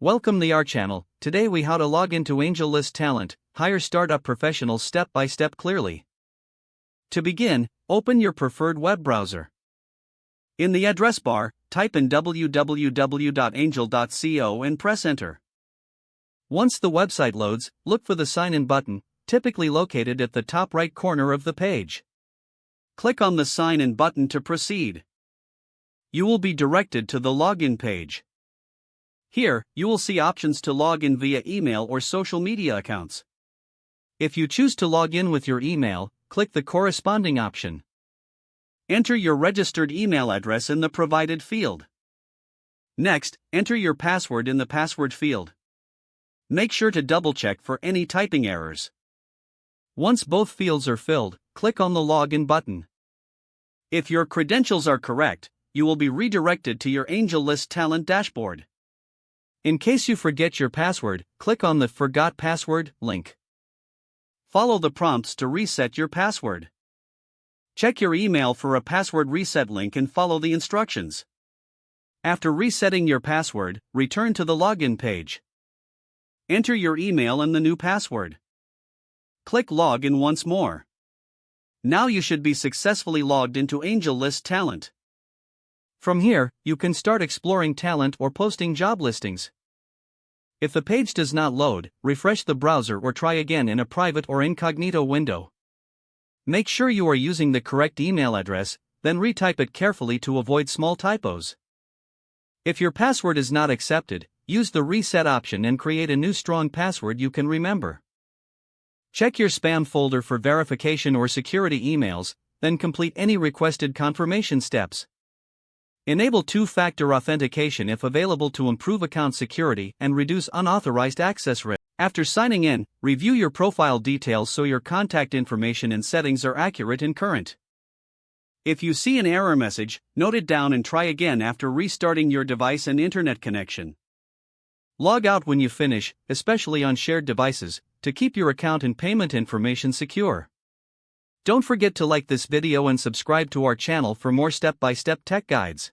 Welcome to our channel. Today we how to log into AngelList Talent, hire startup professionals step by step clearly. To begin, open your preferred web browser. In the address bar, type in www.angel.co and press enter. Once the website loads, look for the sign in button, typically located at the top right corner of the page. Click on the sign in button to proceed. You will be directed to the login page. Here, you will see options to log in via email or social media accounts. If you choose to log in with your email, click the corresponding option. Enter your registered email address in the provided field. Next, enter your password in the password field. Make sure to double-check for any typing errors. Once both fields are filled, click on the Login button. If your credentials are correct, you will be redirected to your AngelList Talent dashboard. In case you forget your password, click on the Forgot Password link. Follow the prompts to reset your password. Check your email for a password reset link and follow the instructions. After resetting your password, return to the login page. Enter your email and the new password. Click Login once more. Now you should be successfully logged into AngelList Talent. From here, you can start exploring talent or posting job listings. If the page does not load, refresh the browser or try again in a private or incognito window. Make sure you are using the correct email address, then retype it carefully to avoid small typos. If your password is not accepted, use the reset option and create a new strong password you can remember. Check your spam folder for verification or security emails, then complete any requested confirmation steps. Enable two-factor authentication if available to improve account security and reduce unauthorized access risk. After signing in, review your profile details so your contact information and settings are accurate and current. If you see an error message, note it down and try again after restarting your device and internet connection. Log out when you finish, especially on shared devices, to keep your account and payment information secure. Don't forget to like this video and subscribe to our channel for more step-by-step tech guides.